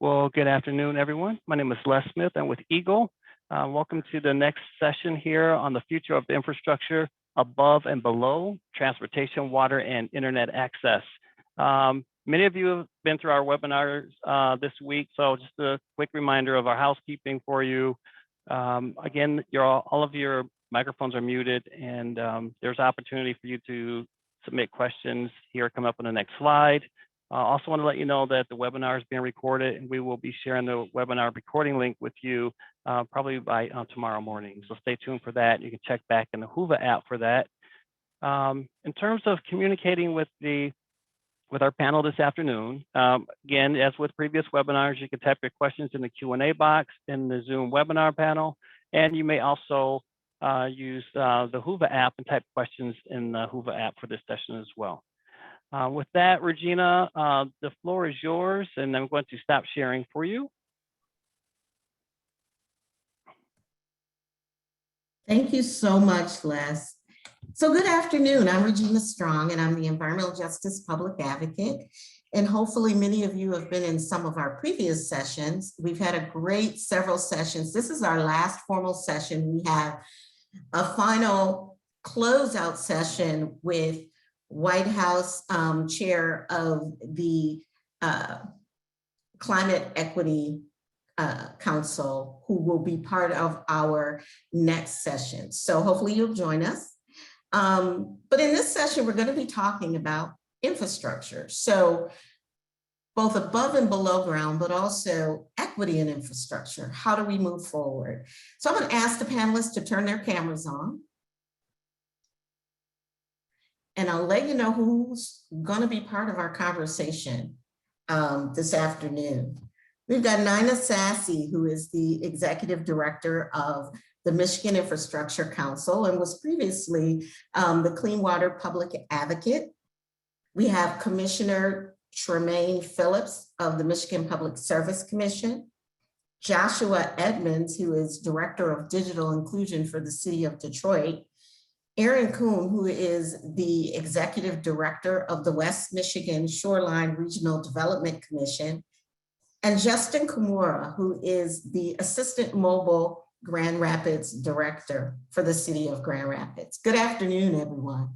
Well, good afternoon, everyone. My name is Les Smith. I'm with Eagle. Welcome to the next session here on the future of the infrastructure above and below transportation, water, and internet access. Many of you have been through our webinars this week, so just a quick reminder of our housekeeping for you. Again, all of your microphones are muted, and there's opportunity for you to submit questions here coming up on the next slide. I also want to let you know that the webinar is being recorded, and we will be sharing the webinar recording link with you probably by tomorrow morning. So stay tuned for that. You can check back in the Whova app for that. In terms of communicating with our panel this afternoon, again, as with previous webinars, you can type your questions in the Q&A box in the Zoom webinar panel, and you may also use the Whova app and type questions in the Whova app for this session as well. With that, Regina, the floor is yours, and I'm going to stop sharing for you. Thank you so much, Les. So good afternoon. I'm Regina Strong, and I'm the Environmental Justice Public Advocate. And hopefully many of you have been in some of our previous sessions. We've had a great several sessions. This is our last formal session. We have a final closeout session with White House Chair of the Climate Equity Council, who will be part of our next session. So hopefully you'll join us. But in this session, we're going to be talking about infrastructure. So both above and below ground, but also equity in infrastructure. How do we move forward? So I'm going to ask the panelists to turn their cameras on. And I'll let you know who's going to be part of our conversation this afternoon. We've got Nina Sassy, who is the Executive Director of the Michigan Infrastructure Council and was previously the Clean Water Public Advocate. We have Commissioner Tremaine Phillips of the Michigan Public Service Commission, Joshua Edmonds, who is Director of Digital Inclusion for the City of Detroit, Aaron Kuhn, who is the Executive Director of the West Michigan Shoreline Regional Development Commission, and Justin Kimura, who is the Assistant Mobile Grand Rapids Director for the City of Grand Rapids. Good afternoon, everyone.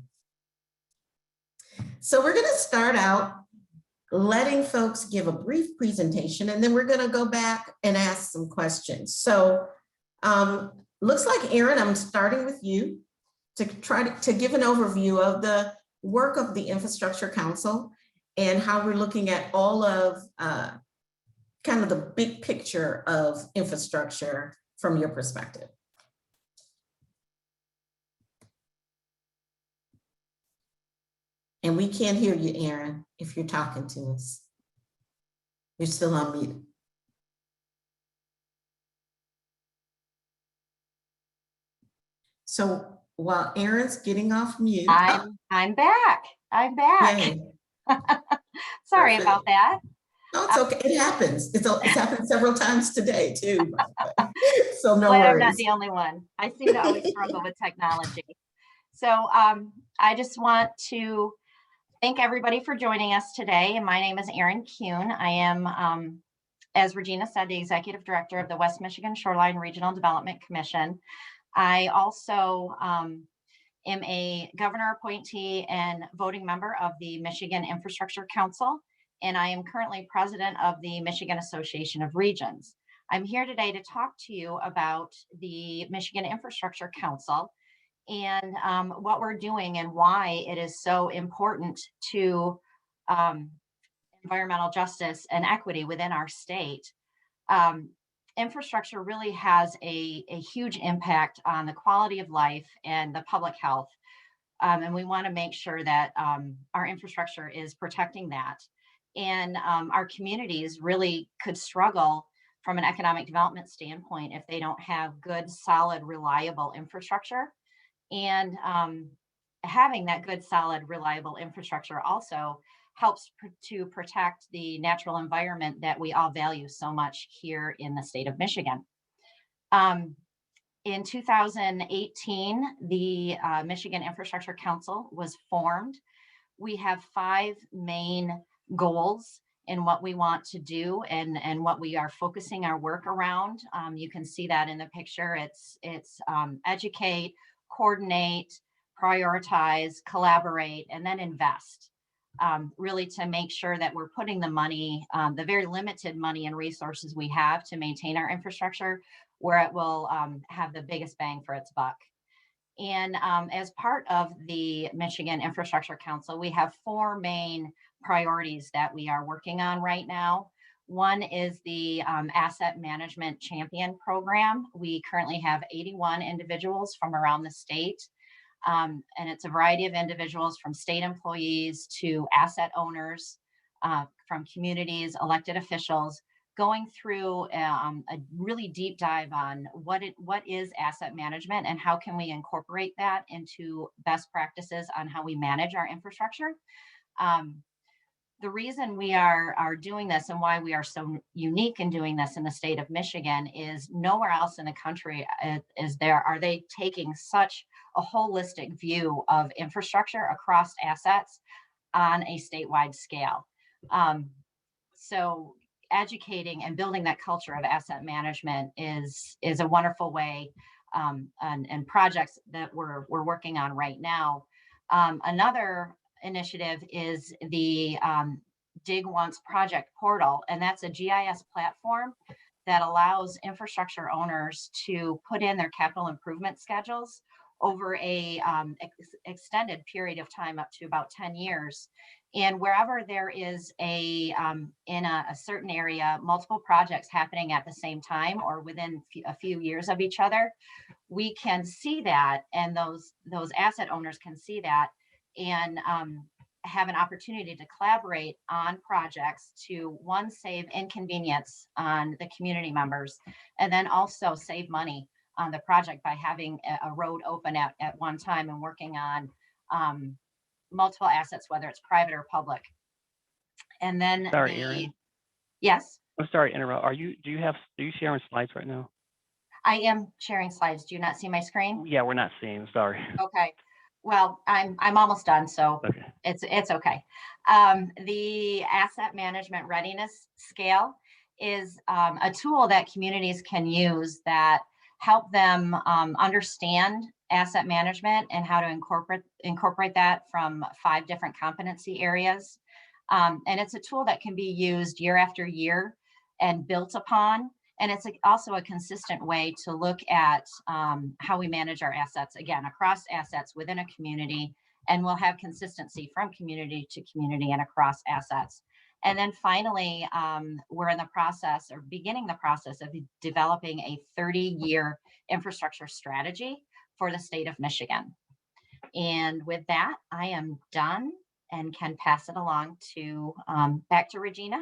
So we're going to start out letting folks give a brief presentation, and then we're going to go back and ask some questions. So looks like, Aaron, I'm starting with you to try to give an overview of the work of the Infrastructure Council and how we're looking at all of kind of the big picture of infrastructure from your perspective. And we can't hear you, Aaron, if you're talking to us. You're still on mute. So while Aaron's getting off mute. I'm back. I'm back. Sorry about that. No, it's okay. It happens. It's happened several times today too. So no worries. I'm not the only one. I seem to always struggle with technology. So I just want to thank everybody for joining us today. My name is Erin Kuhn. I am, as Regina said, the Executive Director of the West Michigan Shoreline Regional Development Commission. I also am a governor appointee and voting member of the Michigan Infrastructure Council, and I am currently president of the Michigan Association of Regions. I'm here today to talk to you about the Michigan Infrastructure Council and what we're doing and why it is so important to environmental justice and equity within our state. Infrastructure really has a huge impact on the quality of life and the public health. And we want to make sure that our infrastructure is protecting that. And our communities really could struggle from an economic development standpoint if they don't have good, solid, reliable infrastructure. And having that good, solid, reliable infrastructure also helps to protect the natural environment that we all value so much here in the state of Michigan. In 2018, the Michigan Infrastructure Council was formed. We have 5 main goals in what we want to do and what we are focusing our work around. You can see that in the picture. It's educate, coordinate, prioritize, collaborate, and then invest. Really to make sure that we're putting the money, the very limited money and resources we have to maintain our infrastructure where it will have the biggest bang for its buck. And as part of the Michigan Infrastructure Council, we have 4 main priorities that we are working on right now. One is the Asset Management Champion Program. We currently have 81 individuals from around the state. And it's a variety of individuals from state employees to asset owners, from communities, elected officials, going through a really deep dive on what is asset management and how can we incorporate that into best practices on how we manage our infrastructure. The reason we are doing this and why we are so unique in doing this in the state of Michigan is nowhere else in the country are they taking such a holistic view of infrastructure across assets on a statewide scale. So educating and building that culture of asset management is a wonderful way, and projects that we're working on right now. Another initiative is the Dig Once project portal, and that's a GIS platform that allows infrastructure owners to put in their capital improvement schedules over a extended period of time, up to about 10 years. And wherever there is in a certain area, multiple projects happening at the same time or within a few years of each other, we can see that, and those asset owners can see that, and have an opportunity to collaborate on projects to, one, save inconvenience on the community members, and then also save money on the project by having a road open at one time and working on multiple assets, whether it's private or public. And then Sorry, Erin. Yes. I'm sorry to interrupt. Are you sharing slides right now? I am sharing slides. Do you not see my screen? Yeah, we're not seeing. Sorry. Okay. Well, I'm almost done, so Okay. it's okay. The asset management readiness scale is a tool that communities can use that help them understand asset management and how to incorporate that from 5 different competency areas. And it's a tool that can be used year after year and built upon. And it's also a consistent way to look at how we manage our assets, again, across assets within a community, and we'll have consistency from community to community and across assets. And then finally, we're in the process, or beginning the process, of developing a 30-year infrastructure strategy for the state of Michigan. And with that, I am done and can pass it along to back to Regina.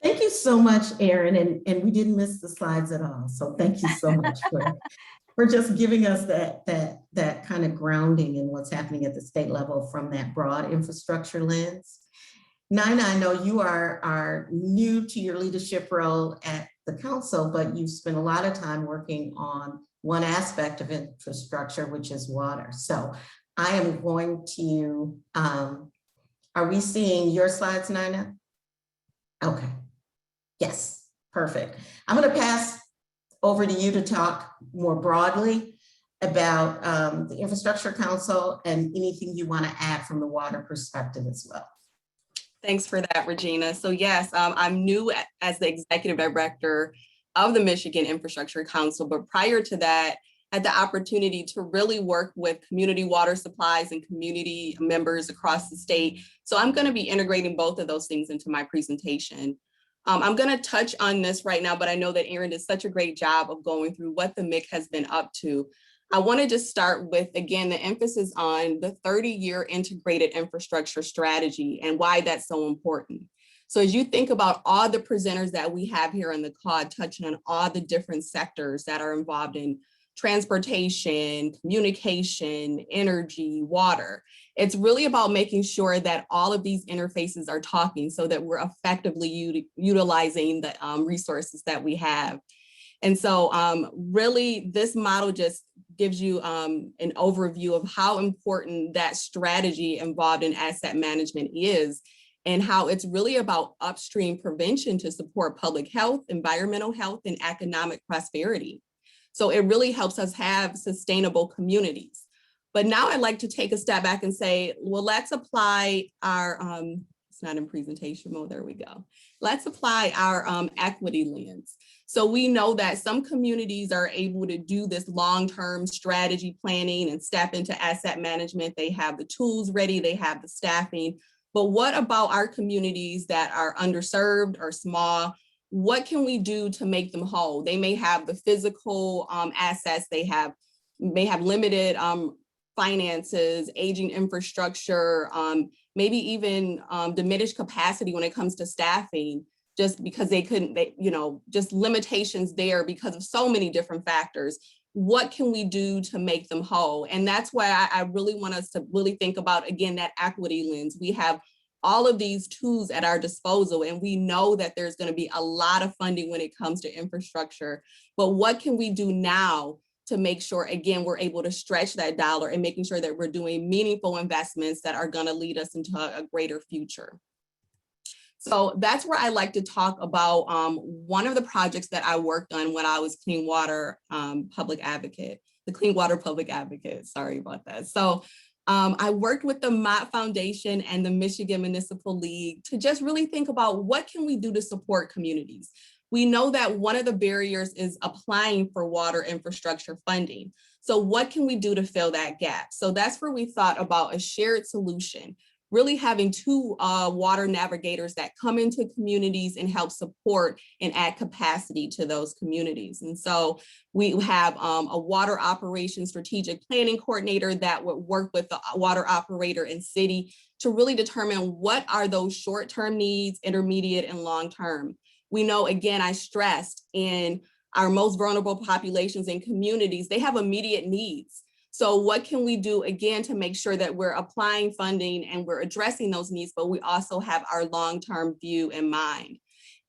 Thank you so much, Erin, and we didn't miss the slides at all. So thank you so much for just giving us that kind of grounding in what's happening at the state level from that broad infrastructure lens. Nina, I know you are new to your leadership role at the council, but you've spent a lot of time working on one aspect of infrastructure, which is water. So I am going to, are we seeing your slides, Nina? Okay. Yes, perfect. I'm going to pass over to you to talk more broadly about the Infrastructure Council and anything you want to add from the water perspective as well. Thanks for that, Regina. So yes, I'm new as the executive director of the Michigan Infrastructure Council, but prior to that, I had the opportunity to really work with community water supplies and community members across the state. So I'm going to be integrating both of those things into my presentation. I'm going to touch on this right now, but I know that Erin did such a great job of going through what the MIC has been up to. I want to just start with, again, the emphasis on the 30-year integrated infrastructure strategy and why that's so important. So as you think about all the presenters that we have here on the call, touching on all the different sectors that are involved in transportation, communication, energy, water, it's really about making sure that all of these interfaces are talking so that we're effectively utilizing the resources that we have. And so really this model just gives you an overview of how important that strategy involved in asset management is and how it's really about upstream prevention to support public health, environmental health, and economic prosperity. So it really helps us have sustainable communities. But now I'd like to take a step back and say, well, let's apply our, it's not in presentation mode, there we go. Let's apply our equity lens. So we know that some communities are able to do this long-term strategy planning and step into asset management. They have the tools ready, they have the staffing. But what about our communities that are underserved or small? What can we do to make them whole? They may have the physical assets, they may have limited finances, aging infrastructure, maybe even diminished capacity when it comes to staffing, just because they couldn't, just limitations there because of so many different factors. What can we do to make them whole? And that's why I really want us to really think about, again, that equity lens. We have all of these tools at our disposal, and we know that there's going to be a lot of funding when it comes to infrastructure. But what can we do now to make sure, again, we're able to stretch that dollar and making sure that we're doing meaningful investments that are going to lead us into a greater future? So that's where I like to talk about one of the projects that I worked on when I was Clean Water Public Advocate, the Clean Water Public Advocate, sorry about that. So I worked with the Mott Foundation and the Michigan Municipal League to just really think about what can we do to support communities. We know that one of the barriers is applying for water infrastructure funding. So what can we do to fill that gap? So that's where we thought about a shared solution, really having two water navigators that come into communities and help support and add capacity to those communities. And so we have a water operations strategic planning coordinator that would work with the water operator and city to really determine what are those short-term needs, intermediate and long-term. We know, again, I stressed in our most vulnerable populations and communities, they have immediate needs. So what can we do, again, to make sure that we're applying funding and we're addressing those needs, but we also have our long-term view in mind.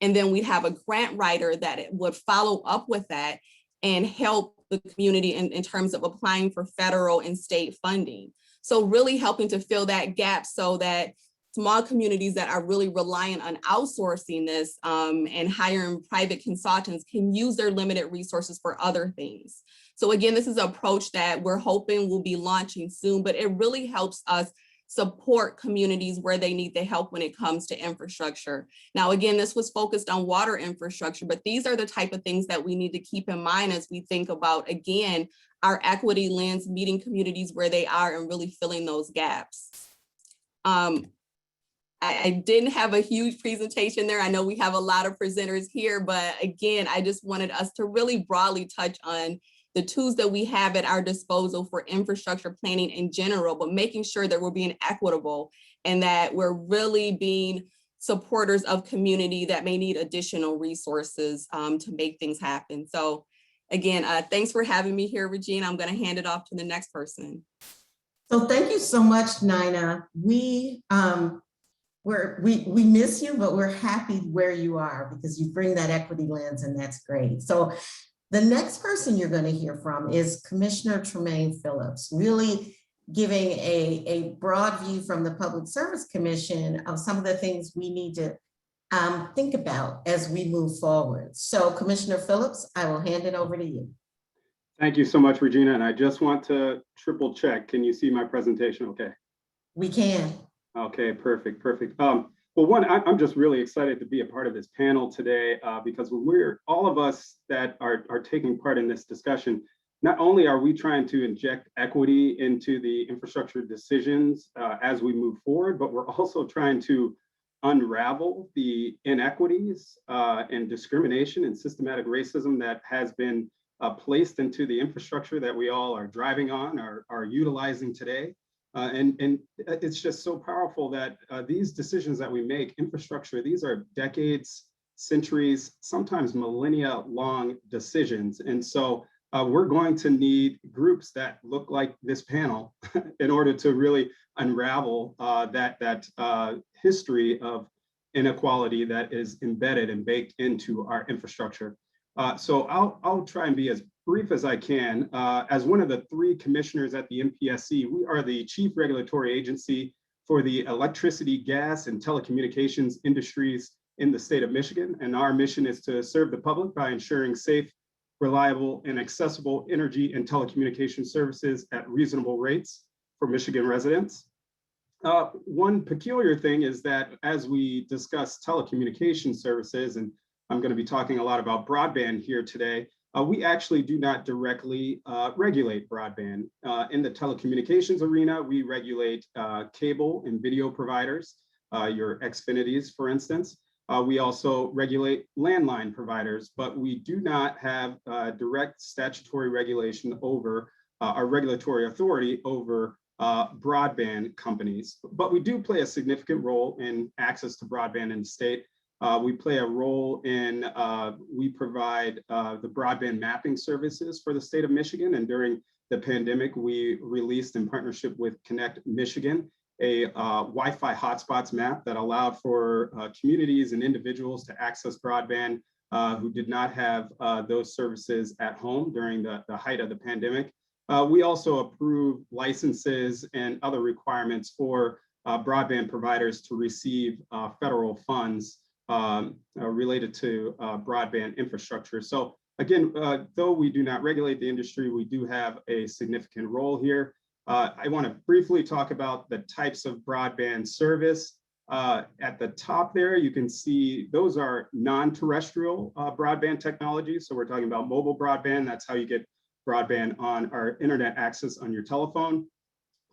And then we have a grant writer that would follow up with that and help the community in terms of applying for federal and state funding. So really helping to fill that gap so that small communities that are really reliant on outsourcing this and hiring private consultants can use their limited resources for other things. So again, this is an approach that we're hoping will be launching soon, but it really helps us support communities where they need the help when it comes to infrastructure. Now, again, this was focused on water infrastructure, but these are the type of things that we need to keep in mind as we think about, again, our equity lens, meeting communities where they are and really filling those gaps. I didn't have a huge presentation there. I know we have a lot of presenters here, but again, I just wanted us to really broadly touch on the tools that we have at our disposal for infrastructure planning in general, but making sure that we're being equitable and that we're really being supporters of community that may need additional resources to make things happen. So again, thanks for having me here, Regina. I'm going to hand it off to the next person. So thank you so much, Nina. We miss you, but we're happy where you are because you bring that equity lens, and that's great. So the next person you're going to hear from is Commissioner Tremaine Phillips, really giving a broad view from the Public Service Commission of some of the things we need to think about as we move forward. So Commissioner Phillips, I will hand it over to you. Thank you so much, Regina. And I just want to triple check. Can you see my presentation okay? We can. Okay, perfect, perfect. Well, one, I'm just really excited to be a part of this panel today because we're all of us that are taking part in this discussion. Not only are we trying to inject equity into the infrastructure decisions as we move forward, but we're also trying to unravel the inequities and discrimination and systematic racism that has been placed into the infrastructure that we all are driving on, are utilizing today. And it's just so powerful that these decisions that we make, infrastructure, these are decades, centuries, sometimes millennia long decisions. And so we're going to need groups that look like this panel in order to really unravel that history of inequality that is embedded and baked into our infrastructure. So I'll try and be as brief as I can. As one of the three commissioners at the MPSC, we are the chief regulatory agency for the electricity, gas, and telecommunications industries in the state of Michigan. And our mission is to serve the public by ensuring safe, reliable, and accessible energy and telecommunication services at reasonable rates for Michigan residents. One peculiar thing is that as we discuss telecommunication services, and I'm going to be talking a lot about broadband here today, we actually do not directly regulate broadband. In the telecommunications arena, we regulate cable and video providers, your Xfinities, for instance. We also regulate landline providers, but we do not have direct statutory regulation over our regulatory authority over broadband companies. But we do play a significant role in access to broadband in the state. We play a role in, we provide the broadband mapping services for the state of Michigan. And during the pandemic, we released in partnership with Connect Michigan, a Wi-Fi hotspots map that allowed for communities and individuals to access broadband who did not have those services at home during the height of the pandemic. We also approve licenses and other requirements for broadband providers to receive federal funds related to broadband infrastructure. So again, though we do not regulate the industry, we do have a significant role here. I want to briefly talk about the types of broadband service. At the top there, you can see those are non-terrestrial broadband technologies. So we're talking about mobile broadband. That's how you get broadband on our internet access on your telephone,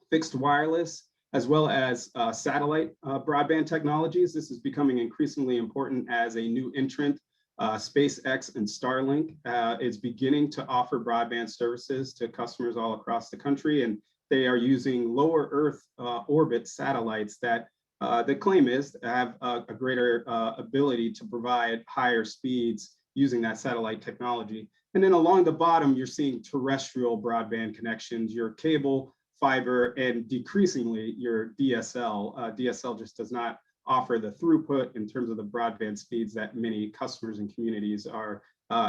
fixed wireless, as well as satellite broadband technologies. This is becoming increasingly important as a new entrant. SpaceX and Starlink is beginning to offer broadband services to customers all across the country, and they are using lower Earth orbit satellites that the claim is to have a greater ability to provide higher speeds using that satellite technology. And then along the bottom, you're seeing terrestrial broadband connections, your cable, fiber, and decreasingly your DSL. DSL just does not offer the throughput in terms of the broadband speeds that many customers and communities are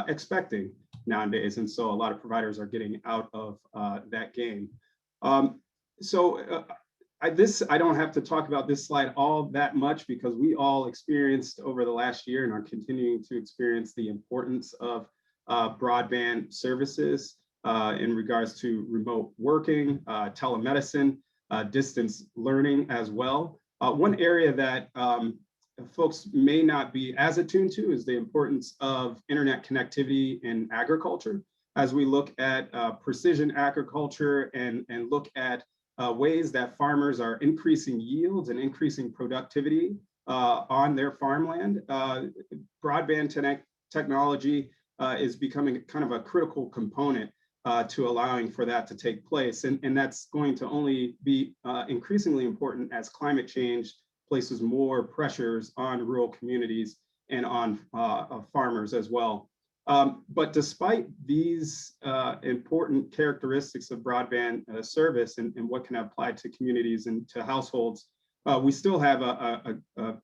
expecting nowadays. And so a lot of providers are getting out of that game. I don't have to talk about this slide all that much because we all experienced over the last year and are continuing to experience the importance of broadband services in regards to remote working, telemedicine, distance learning as well. One area that folks may not be as attuned to is the importance of internet connectivity in agriculture. As we look at precision agriculture and look at ways that farmers are increasing yields and increasing productivity on their farmland, broadband technology is becoming kind of a critical component to allowing for that to take place. And that's going to only be increasingly important as climate change places more pressures on rural communities and on farmers as well. But despite these important characteristics of broadband service and what can apply to communities and to households, we still have a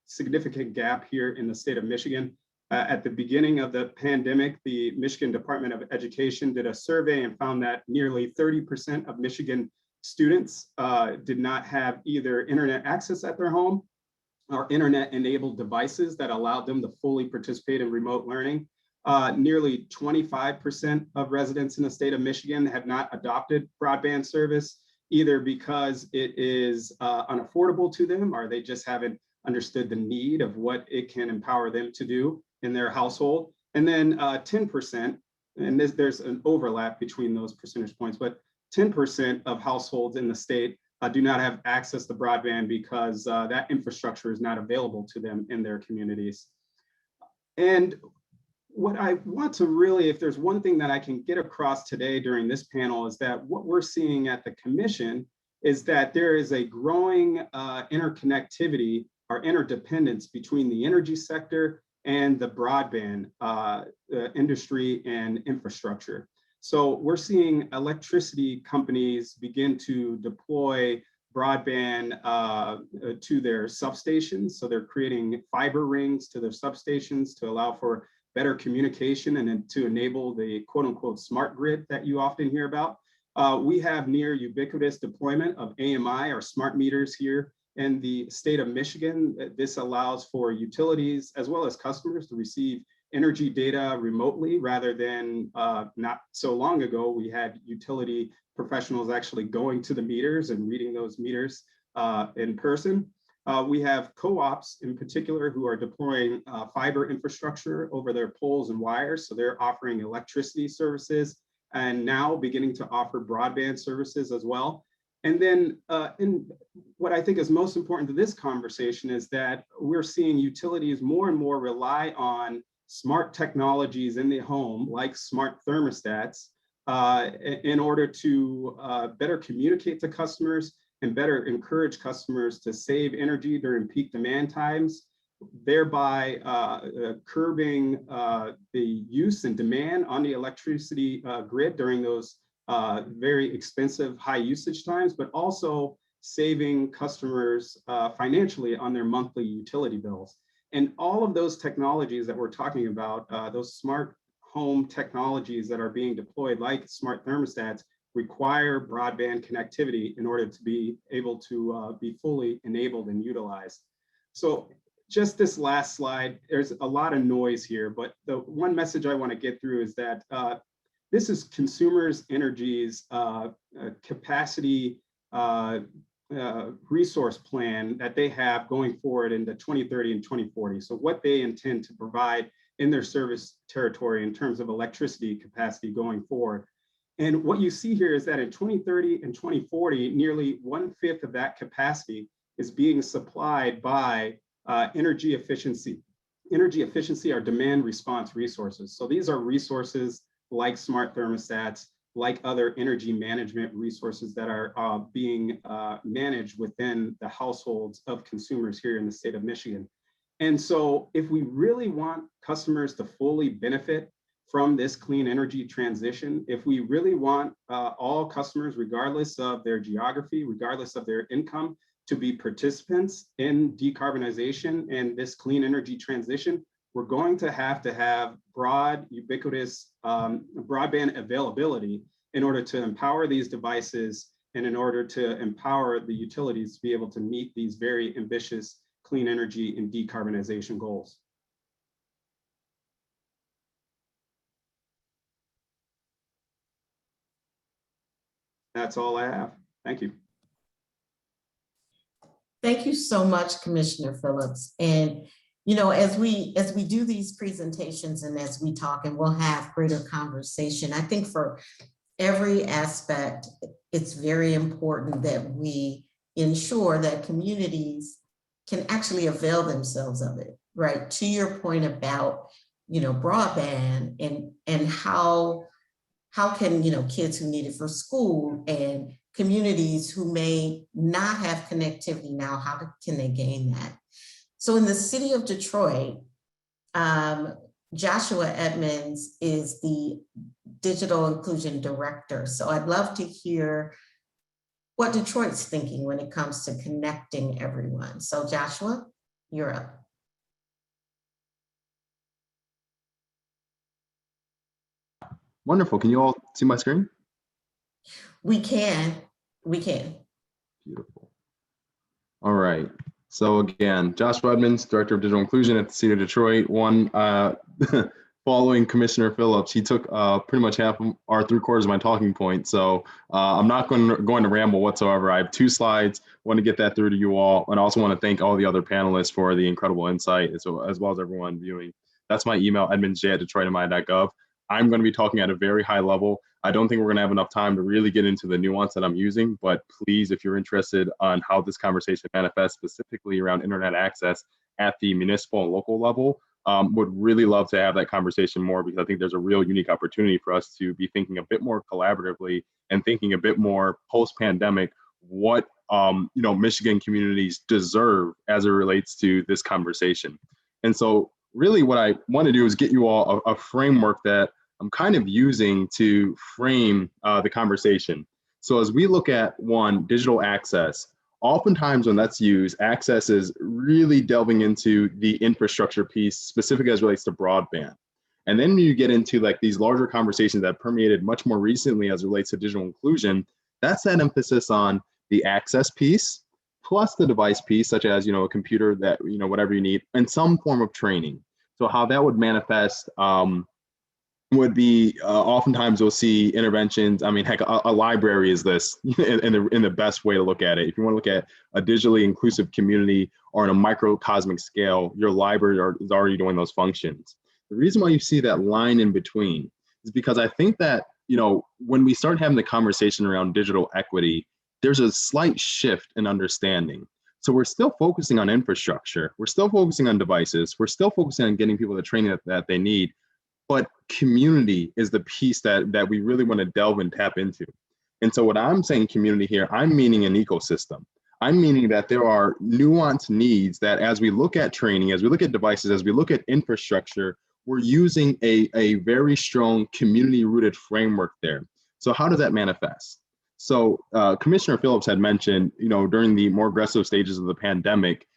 significant gap here in the state of Michigan. At the beginning of the pandemic, the Michigan Department of Education did a survey and found that nearly 30% of Michigan students did not have either internet access at their home or internet-enabled devices that allowed them to fully participate in remote learning. Nearly 25% of residents in the state of Michigan have not adopted broadband service, either because it is unaffordable to them or they just haven't understood the need of what it can empower them to do in their household. And then 10%, and there's an overlap between those percentage points, but 10% of households in the state do not have access to broadband because that infrastructure is not available to them in their communities. And what I want to really, if there's one thing that I can get across today during this panel, is that what we're seeing at the commission is that there is a growing interconnectivity or interdependence between the energy sector and the broadband industry and infrastructure. So we're seeing electricity companies begin to deploy broadband to their substations. So they're creating fiber rings to their substations to allow for better communication and then to enable the quote unquote smart grid that you often hear about. We have near ubiquitous deployment of AMI or smart meters here In the state of Michigan, this allows for utilities as well as customers to receive energy data remotely rather than not so long ago, we had utility professionals actually going to the meters and reading those meters in person. We have co-ops in particular who are deploying fiber infrastructure over their poles and wires. So they're offering electricity services and now beginning to offer broadband services as well. And then what I think is most important to this conversation is that we're seeing utilities more and more rely on smart technologies in the home, like smart thermostats, in order to better communicate to customers and better encourage customers to save energy during peak demand times, thereby curbing the use and demand on the electricity grid during those very expensive high usage times, but also saving customers financially on their monthly utility bills. And all of those technologies that we're talking about, those smart home technologies that are being deployed, like smart thermostats, require broadband connectivity in order to be able to be fully enabled and utilized. So just this last slide, there's a lot of noise here, but the one message I want to get through is that this is Consumers Energy's capacity resource plan that they have going forward into 2030 and 2040. So what they intend to provide in their service territory in terms of electricity capacity going forward. And what you see here is that in 2030 and 2040, nearly 1/5 of that capacity is being supplied by energy efficiency. Energy efficiency are demand response resources. So these are resources like smart thermostats, like other energy management resources that are being managed within the households of consumers here in the state of Michigan. And so if we really want customers to fully benefit from this clean energy transition, if we really want all customers, regardless of their geography, regardless of their income, to be participants in decarbonization and this clean energy transition, we're going to have broad, ubiquitous broadband availability in order to empower these devices and in order to empower the utilities to be able to meet these very ambitious clean energy and decarbonization goals. That's all I have. Thank you. Thank you so much, Commissioner Phillips. And you know, as we do these presentations and as we talk, and we'll have greater conversation, I think for every aspect, it's very important that we ensure that communities can actually avail themselves of it, right? To your point about, you know, broadband and how can, you know, kids who need it for school and communities who may not have connectivity now, how can they gain that? So in the city of Detroit, Joshua Edmonds is the digital inclusion director. So I'd love to hear what Detroit's thinking when it comes to connecting everyone. So Joshua, you're up. Wonderful. Can you all see my screen? We can. Beautiful. All right. So again, Joshua Edmonds, Director of Digital Inclusion at the City of Detroit. Following Commissioner Phillips, he took pretty much half or 3/4 of my talking point. So I'm not going to ramble whatsoever. I have 2 slides. Want to get that through to you all. And I also want to thank all the other panelists for the incredible insight, as well as everyone viewing. That's my email, edmondsj@detroitmi.gov. I'm going to be talking at a very high level. I don't think we're going to have enough time to really get into the nuance that I'm using, but please, if you're interested on how this conversation manifests specifically around internet access at the municipal and local level, would really love to have that conversation more, because I think there's a real unique opportunity for us to be thinking a bit more collaboratively and thinking a bit more post-pandemic what Michigan communities deserve as it relates to this conversation. And so really what I want to do is get you all a framework that I'm kind of using to frame the conversation. So as we look at digital access, oftentimes when that's used, access is really delving into the infrastructure piece, specifically as it relates to broadband. And then you get into like these larger conversations that permeated much more recently as it relates to digital inclusion. That's that emphasis on the access piece, plus the device piece, such as, a computer that, whatever you need, and some form of training. So how that would manifest would be oftentimes we'll see interventions. I mean, heck, a library is this in the best way to look at it. If you want to look at a digitally inclusive community or on a microcosmic scale, your library is already doing those functions. The reason why you see that line in between is because I think that, when we start having the conversation around digital equity, there's a slight shift in understanding. So we're still focusing on infrastructure. We're still focusing on devices. We're still focusing on getting people the training that they need. But community is the piece that we really want to delve and tap into. And so what I'm saying community here, I'm meaning an ecosystem. I'm meaning that there are nuanced needs that as we look at training, as we look at devices, as we look at infrastructure, we're using a very strong community-rooted framework there. So how does that manifest? So Commissioner Phillips had mentioned, during the more aggressive stages of the pandemic,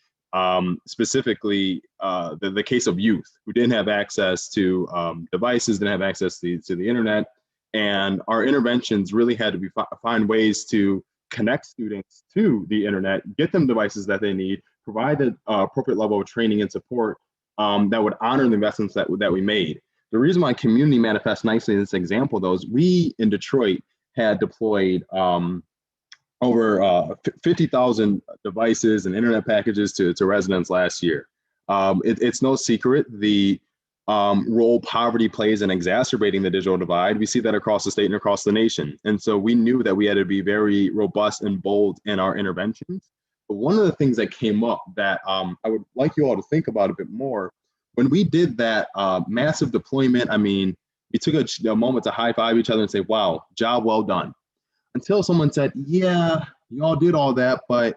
specifically the case of youth who didn't have access to devices, didn't have access to the internet, and our interventions really had to find ways to connect students to the internet, get them devices that they need, provide the appropriate level of training and support that would honor the investments that we made. The reason why community manifests nicely in this example, though, is we in Detroit had deployed over 50,000 devices and internet packages to residents last year. It's no secret the role poverty plays in exacerbating the digital divide. We see that across the state and across the nation. And so we knew that we had to be very robust and bold in our interventions. But one of the things that came up that I would like you all to think about a bit more, when we did that massive deployment, I mean, we took a moment to high five each other and say, wow, job well done. Until someone said, yeah, you all did all that, but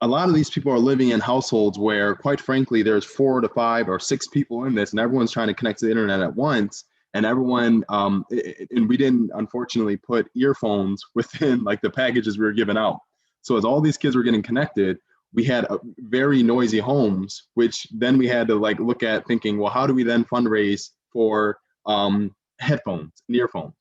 a lot of these people are living in households where, quite frankly, there's 4 to 5 or 6 people in this, and everyone's trying to connect to the internet at once. And everyone, and we didn't unfortunately put earphones within like the packages we were giving out. So as all these kids were getting connected, we had very noisy homes, which then we had to like look at thinking, well, how do we then fundraise for headphones and earphones?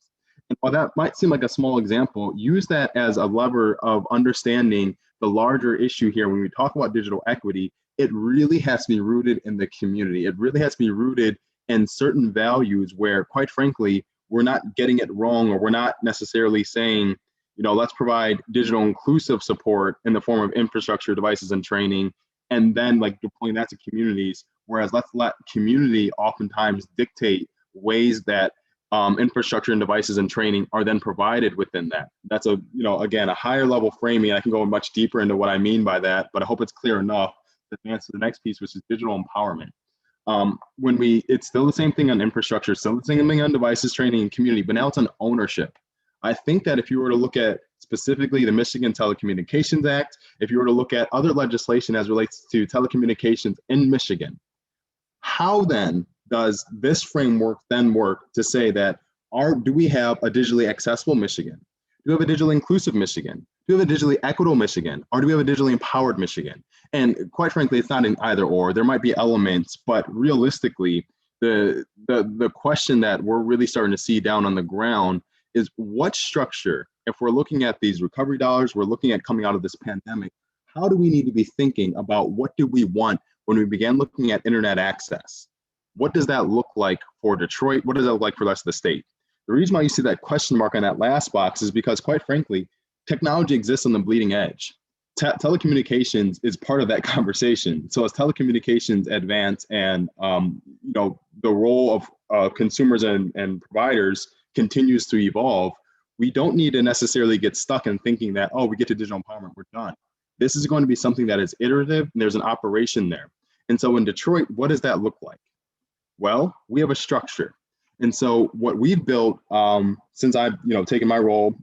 And while that might seem like a small example, use that as a lever of understanding the larger issue here. When we talk about digital equity, it really has to be rooted in the community. It really has to be rooted in certain values where, quite frankly, we're not getting it wrong, or we're not necessarily saying, let's provide digital inclusive support in the form of infrastructure, devices, and training, and then like deploying that to communities. Whereas let's let community oftentimes dictate ways that infrastructure and devices and training are then provided within that. That's again, a higher level framing. I can go much deeper into what I mean by that, but I hope it's clear enough to advance to the next piece, which is digital empowerment. It's still the same thing on infrastructure, still the same thing on devices, training, and community, but now it's on ownership. I think that if you were to look at specifically the Michigan Telecommunications Act, if you were to look at other legislation as relates to telecommunications in Michigan, how then does this framework then work to say that do we have a digitally accessible Michigan? Do we have a digitally inclusive Michigan? Do we have a digitally equitable Michigan? Or do we have a digitally empowered Michigan? And quite frankly, it's not an either or. There might be elements, but realistically, the question that we're really starting to see down on the ground is what structure, if we're looking at these recovery dollars, we're looking at coming out of this pandemic, how do we need to be thinking about what do we want when we began looking at internet access? What does that look like for Detroit? What does that look like for the rest of the state? The reason why you see that question mark on that last box is because, quite frankly, technology exists on the bleeding edge. Telecommunications is part of that conversation. So as telecommunications advance and the role of consumers and providers continues to evolve, we don't need to necessarily get stuck in thinking that, oh, we get to digital empowerment, we're done. This is going to be something that is iterative, and there's an operation there. And so in Detroit, what does that look like? Well, we have a structure. And so what we've built since I've taken my role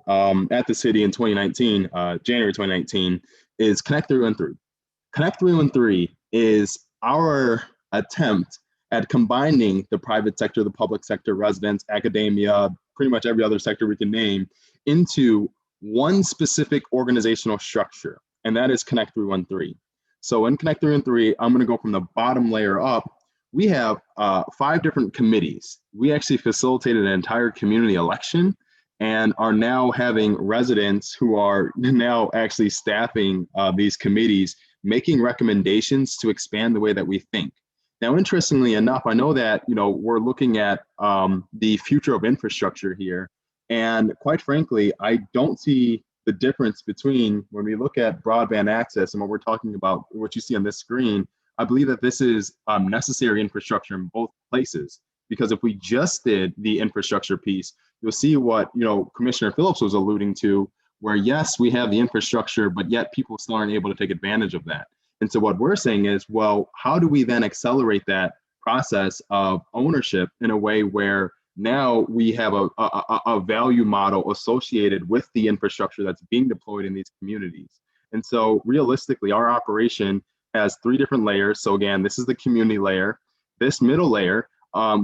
at the city in 2019, January 2019, is Connect 313. Connect 313 is our attempt at combining the private sector, the public sector, residents, academia, pretty much every other sector we can name, into one specific organizational structure, and that is Connect 313. So in Connect 313, I'm going to go from the bottom layer up. We have 5 different committees. We actually facilitated an entire community election, and are now having residents who are now actually staffing these committees, making recommendations to expand the way that we think. Now, interestingly enough, I know that we're looking at the future of infrastructure here, and quite frankly, I don't see the difference between when we look at broadband access and what we're talking about, what you see on this screen. I believe that this is necessary infrastructure in both places, because if we just did the infrastructure piece, you'll see what Commissioner Phillips was alluding to, where yes, we have the infrastructure, but yet people still aren't able to take advantage of that. And so what we're saying is, well, how do we then accelerate that process of ownership in a way where now we have a value model associated with the infrastructure that's being deployed in these communities? And so realistically, our operation has 3 different layers. So again, this is the community layer. This middle layer,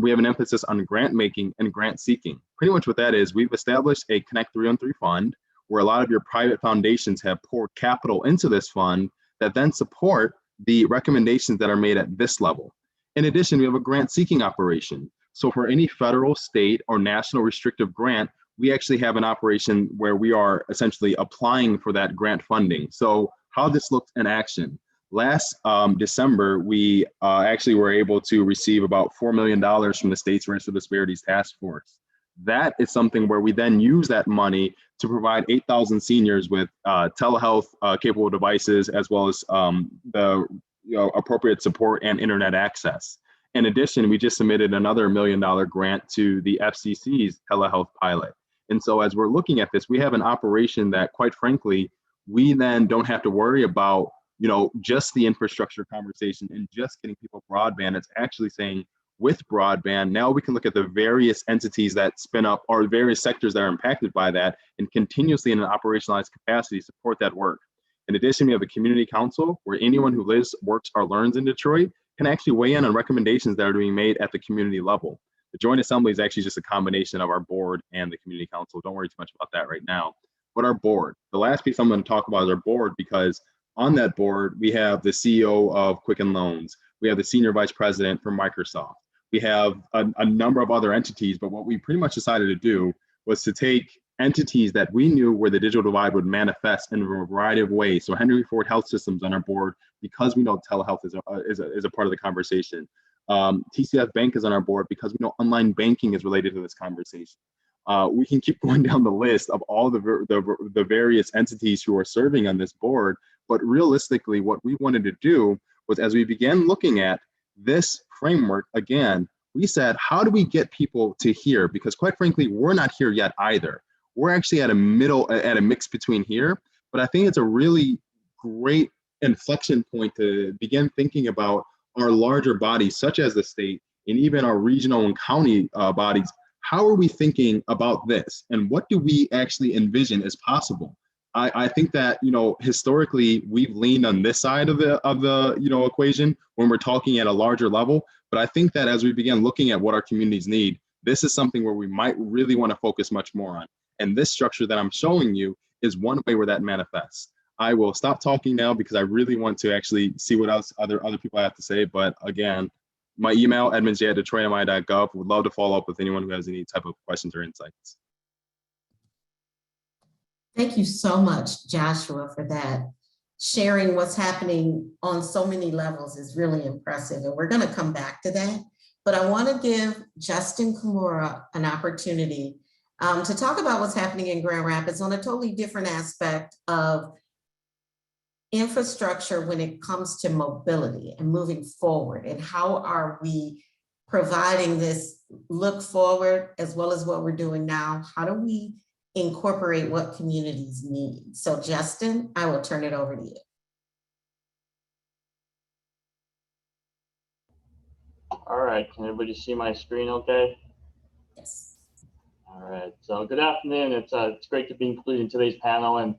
we have an emphasis on grant making and grant seeking. Pretty much what that is, we've established a Connect 313 fund where a lot of your private foundations have poured capital into this fund that then support the recommendations that are made at this level. In addition, we have a grant seeking operation. So for any federal, state, or national restrictive grant, we actually have an operation where we are essentially applying for that grant funding. So how this looked in action. Last December, we actually were able to receive about $4 million from the State's Racial Disparities Task Force. That is something where we then use that money to provide 8,000 seniors with telehealth capable devices, as well as the appropriate support and internet access. In addition, we just submitted another $1 million grant to the FCC's telehealth pilot. And so as we're looking at this, we have an operation that, quite frankly, we then don't have to worry about just the infrastructure conversation and just getting people broadband. It's actually saying, with broadband, now we can look at the various entities that spin up, or various sectors that are impacted by that, and continuously in an operationalized capacity support that work. In addition, we have a community council where anyone who lives, works, or learns in Detroit can actually weigh in on recommendations that are being made at the community level. The Joint Assembly is actually just a combination of our board and the community council. Don't worry too much about that right now. But our board, the last piece I'm going to talk about is our board, because on that board, we have the CEO of Quicken Loans. We have the senior vice president from Microsoft. We have a number of other entities, but what we pretty much decided to do was to take entities that we knew where the digital divide would manifest in a variety of ways. So Henry Ford Health Systems on our board, because we know telehealth is a part of the conversation. TCF Bank is on our board because we know online banking is related to this conversation. We can keep going down the list of all the various entities who are serving on this board, but realistically, what we wanted to do was, as we began looking at this framework, again, we said, how do we get people to here? Because quite frankly, we're not here yet either. We're actually at a mix between here, but I think it's a really great inflection point to begin thinking about our larger bodies, such as the state, and even our regional and county bodies. How are we thinking about this? And what do we actually envision as possible? I think that, historically, we've leaned on this side of the equation when we're talking at a larger level. But I think that as we begin looking at what our communities need, this is something where we might really want to focus much more on. And this structure that I'm showing you is one way where that manifests. I will stop talking now because I really want to actually see what else other people have to say. But again, my email, edmondsj@detroitmi.gov. Would love to follow up with anyone who has any type of questions or insights. Thank you so much, Joshua, for that. Sharing what's happening on so many levels is really impressive, and we're going to come back to that. But I want to give Justin Kimura an opportunity to talk about what's happening in Grand Rapids on a totally different aspect of infrastructure when it comes to mobility and moving forward, and how are we providing this look forward as well as what we're doing now? How do we incorporate what communities need? So Justin, I will turn it over to you. All right, can everybody see my screen okay? Yes. All right, so good afternoon. It's great to be included in today's panel. And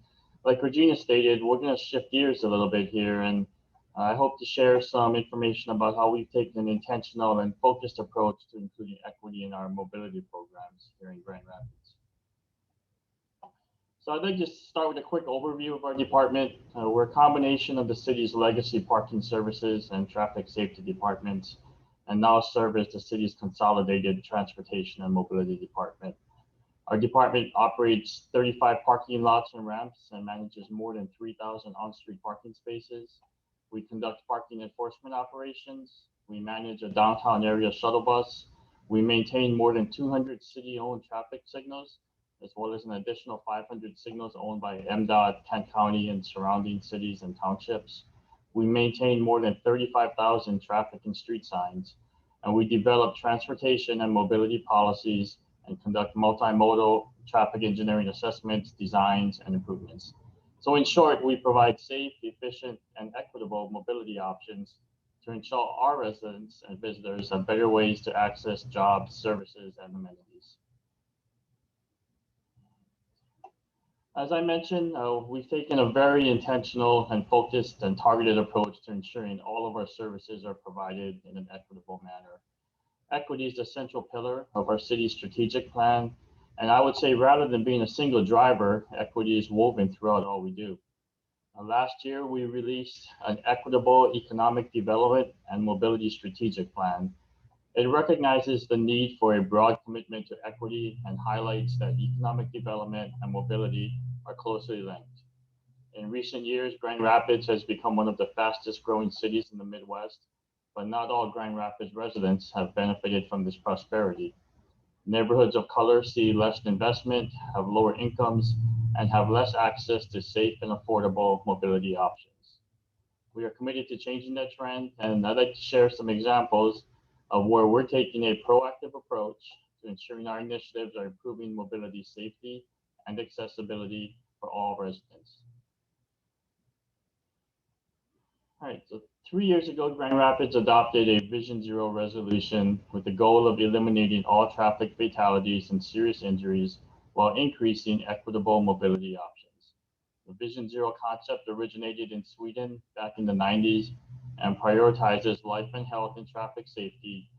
like Regina stated, we're going to shift gears a little bit here. And I hope to share some information about how we've taken an intentional and focused approach to including equity in our mobility programs here in Grand Rapids. So I'd like to start with a quick overview of our department. We're a combination of the city's legacy parking services and traffic safety departments, and now serve as the city's consolidated transportation and mobility department. Our department operates 35 parking lots and ramps and manages more than 3,000 on-street parking spaces. We conduct parking enforcement operations. We manage a downtown area shuttle bus. We maintain more than 200 city-owned traffic signals, as well as an additional 500 signals owned by MDOT, Kent County, and surrounding cities and townships. We maintain more than 35,000 traffic and street signs, and we develop transportation and mobility policies and conduct multimodal traffic engineering assessments, designs, and improvements. So in short, we provide safe, efficient, and equitable mobility options to ensure our residents and visitors have better ways to access jobs, services, and amenities. As I mentioned, we've taken a very intentional and focused and targeted approach to ensuring all of our services are provided in an equitable manner. Equity is the central pillar of our city's strategic plan. And I would say rather than being a single driver, equity is woven throughout all we do. Last year, we released an equitable economic development and mobility strategic plan. It recognizes the need for a broad commitment to equity and highlights that economic development and mobility are closely linked. In recent years, Grand Rapids has become one of the fastest growing cities in the Midwest, but not all Grand Rapids residents have benefited from this prosperity. Neighborhoods of color see less investment, have lower incomes, and have less access to safe and affordable mobility options. We are committed to changing that trend, and I'd like to share some examples of where we're taking a proactive approach to ensuring our initiatives are improving mobility safety and accessibility for all residents. All right, so 3 years ago, Grand Rapids adopted a Vision Zero resolution with the goal of eliminating all traffic fatalities and serious injuries while increasing equitable mobility options. The Vision Zero concept originated in Sweden back in the 90s and prioritizes life and health and traffic safety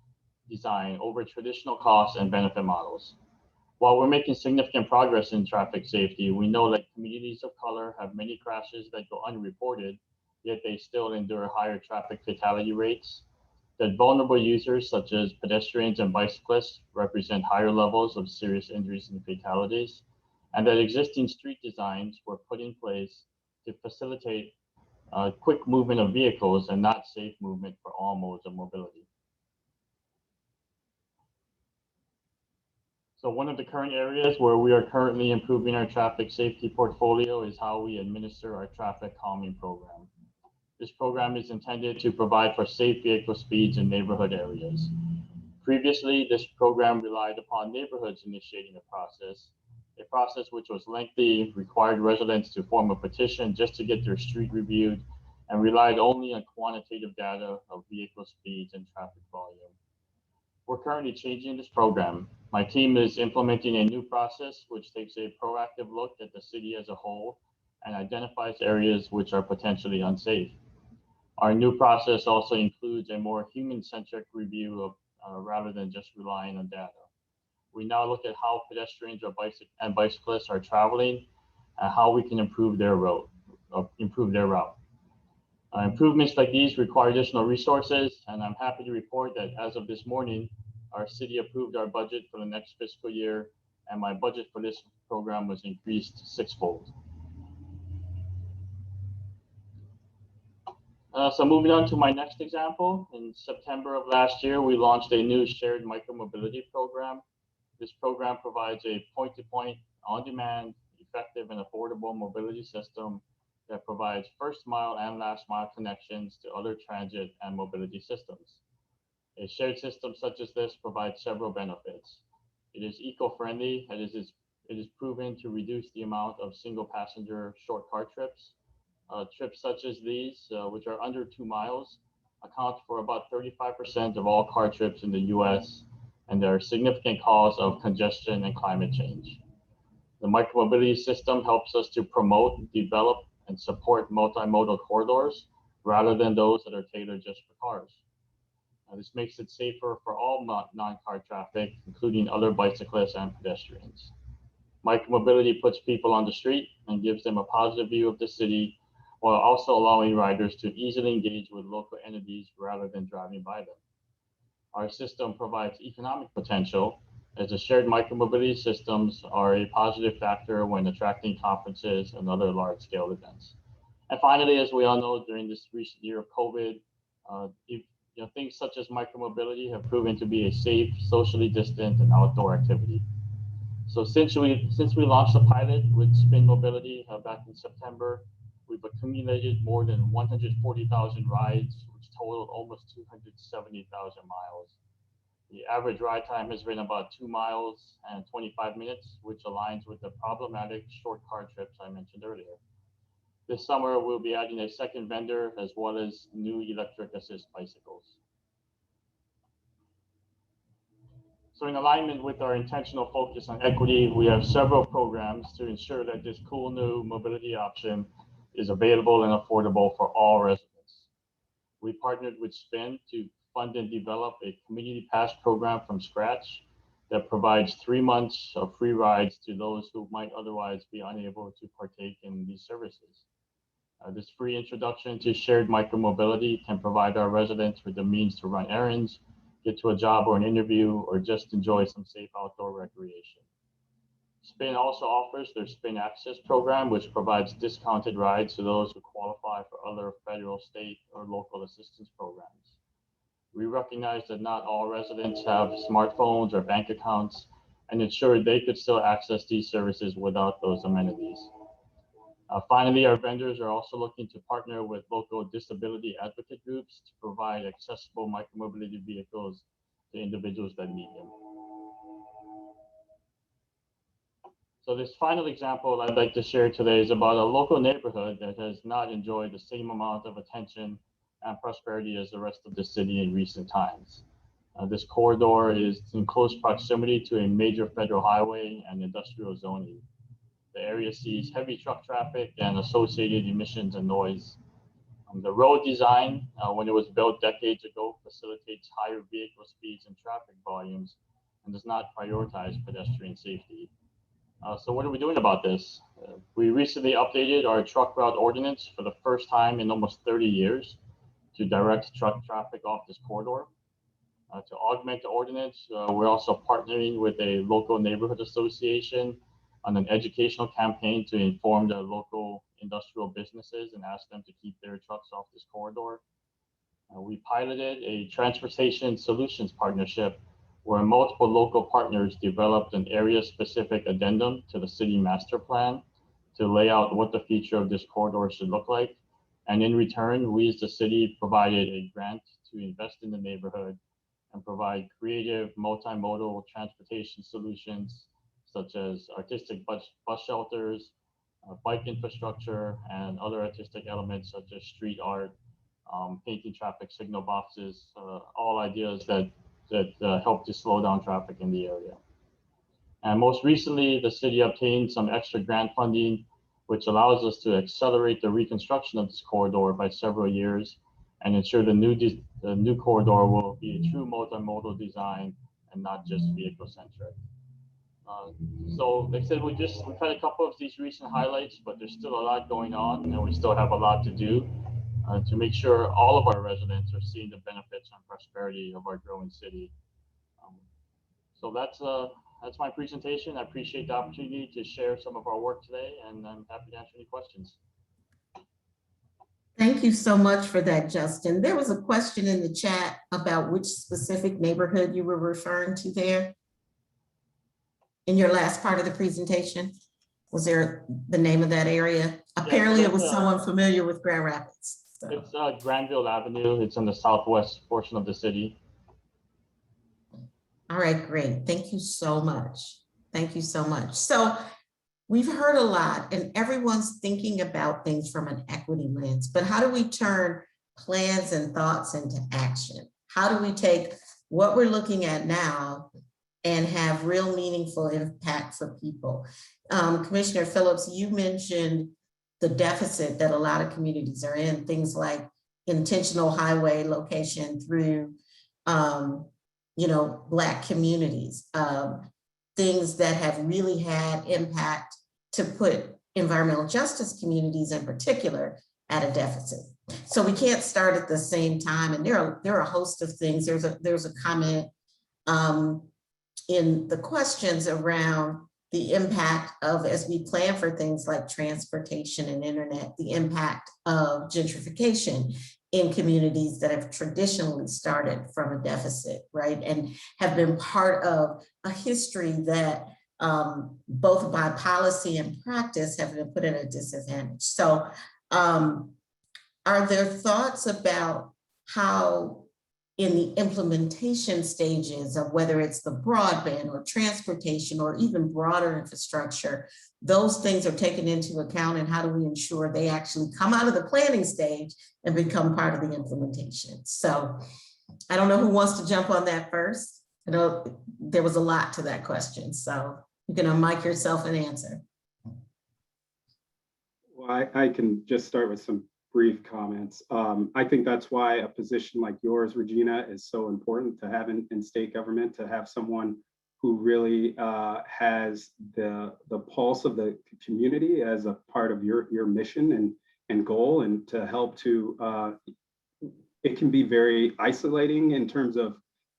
design over traditional cost and benefit models. While we're making significant progress in traffic safety, we know that communities of color have many crashes that go unreported, yet they still endure higher traffic fatality rates. That vulnerable users such as pedestrians and bicyclists represent higher levels of serious injuries and fatalities, and that existing street designs were put in place to facilitate quick movement of vehicles and not safe movement for all modes of mobility. So one of the current areas where we are currently improving our traffic safety portfolio is how we administer our traffic calming program. This program is intended to provide for safe vehicle speeds in neighborhood areas. Previously, this program relied upon neighborhoods initiating a process which was lengthy, required residents to form a petition just to get their street reviewed, and relied only on quantitative data of vehicle speeds and traffic volume. We're currently changing this program. My team is implementing a new process which takes a proactive look at the city as a whole and identifies areas which are potentially unsafe. Our new process also includes a more human-centric review of rather than just relying on data. We now look at how pedestrians and bicyclists are traveling and how we can improve their route. Improvements like these require additional resources, and I'm happy to report that as of this morning, our city approved our budget for the next fiscal year, and my budget for this program was increased sixfold. So moving on to my next example, in September of last year, we launched a new shared micromobility program. This program provides a point-to-point, on-demand, effective, and affordable mobility system that provides first mile and last mile connections to other transit and mobility systems. A shared system such as this provides several benefits. It is eco-friendly, and it is proven to reduce the amount of single passenger short car trips. Trips such as these, which are under 2 miles, account for about 35% of all car trips in the US, and they're a significant cause of congestion and climate change. The micromobility system helps us to promote, develop, and support multimodal corridors rather than those that are tailored just for cars. This makes it safer for all non-car traffic, including other bicyclists and pedestrians. Micromobility puts people on the street and gives them a positive view of the city, while also allowing riders to easily engage with local entities rather than driving by them. Our system provides economic potential as the shared micromobility systems are a positive factor when attracting conferences and other large-scale events. And finally, as we all know, during this recent year of COVID, things such as micromobility have proven to be a safe, socially distant, and outdoor activity. So since we launched the pilot with Spin Mobility back in September, we've accumulated more than 140,000 rides, which totaled almost 270,000 miles. The average ride time has been about 2 miles and 25 minutes, which aligns with the problematic short car trips I mentioned earlier. This summer, we'll be adding a second vendor as well as new electric assist bicycles. So in alignment with our intentional focus on equity, we have several programs to ensure that this cool new mobility option is available and affordable for all residents. We partnered with Spin to fund and develop a community pass program from scratch that provides 3 months of free rides to those who might otherwise be unable to partake in these services. This free introduction to shared micromobility can provide our residents with the means to run errands, get to a job or an interview, or just enjoy some safe outdoor recreation. Spin also offers their Spin Access program, which provides discounted rides to those who qualify for other federal, state, or local assistance programs. We recognize that not all residents have smartphones or bank accounts, and ensure they could still access these services without those amenities. Finally, our vendors are also looking to partner with local disability advocate groups to provide accessible micromobility vehicles to individuals that need them. So this final example I'd like to share today is about a local neighborhood that has not enjoyed the same amount of attention and prosperity as the rest of the city in recent times. This corridor is in close proximity to a major federal highway and industrial zoning. The area sees heavy truck traffic and associated emissions and noise. The road design, when it was built decades ago, facilitates higher vehicle speeds and traffic volumes and does not prioritize pedestrian safety. So what are we doing about this? We recently updated our truck route ordinance for the first time in almost 30 years to direct truck traffic off this corridor. To augment the ordinance, we're also partnering with a local neighborhood association on an educational campaign to inform the local industrial businesses and ask them to keep their trucks off this corridor. We piloted a transportation solutions partnership where multiple local partners developed an area-specific addendum to the city master plan to lay out what the future of this corridor should look like. And in return, we as the city provided a grant to invest in the neighborhood and provide creative multimodal transportation solutions such as artistic bus shelters, bike infrastructure, and other artistic elements such as street art, painting traffic signal boxes, all ideas that help to slow down traffic in the area. And most recently, the city obtained some extra grant funding, which allows us to accelerate the reconstruction of this corridor by several years and ensure the new corridor will be a true multimodal design and not just vehicle-centric. So like I said, we've had a couple of these recent highlights, but there's still a lot going on and we still have a lot to do to make sure all of our residents are seeing the benefits and prosperity of our growing city. So that's my presentation. I appreciate the opportunity to share some of our work today, and I'm happy to answer any questions. Thank you so much for that, Justin. There was a question in the chat about which specific neighborhood you were referring to there. In your last part of the presentation, was there the name of that area? Apparently it was someone familiar with Grand Rapids. So. It's Granville Avenue. It's in the southwest portion of the city. All right, great. Thank you so much. Thank you so much. So we've heard a lot and everyone's thinking about things from an equity lens, but how do we turn plans and thoughts into action? How do we take what we're looking at now and have real meaningful impact for people? Commissioner Phillips, you mentioned the deficit that a lot of communities are in, things like intentional highway location through, Black communities, things that have really had impact to put environmental justice communities in particular at a deficit. So we can't start at the same time, and there are a host of things. There's a comment in the questions around the impact of, as we plan for things like transportation and internet, the impact of gentrification in communities that have traditionally started from a deficit, right? And have been part of a history that both by policy and practice have been put at a disadvantage. So are there thoughts about how in the implementation stages of whether it's the broadband or transportation or even broader infrastructure, those things are taken into account, and how do we ensure they actually come out of the planning stage and become part of the implementation? So I don't know who wants to jump on that first. I know there was a lot to that question, so you can unmic yourself and answer. Well, I can just start with some brief comments. I think that's why a position like yours, Regina, is so important to have in state government, to have someone who really has the pulse of the community as a part of your mission and goal, and to help to, it can be very isolating in terms of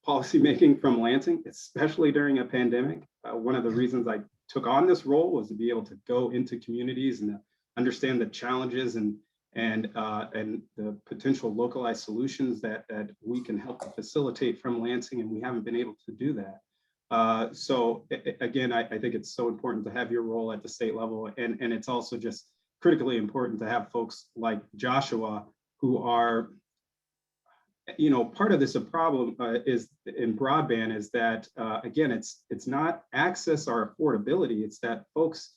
policymaking from Lansing, especially during a pandemic. One of the reasons I took on this role was to be able to go into communities and understand the challenges and the potential localized solutions that we can help to facilitate from Lansing, and we haven't been able to do that. So again, I think it's so important to have your role at the state level, and it's also just critically important to have folks like Joshua who are, you know, part of this problem is in broadband is that again, it's not access or affordability, it's that folks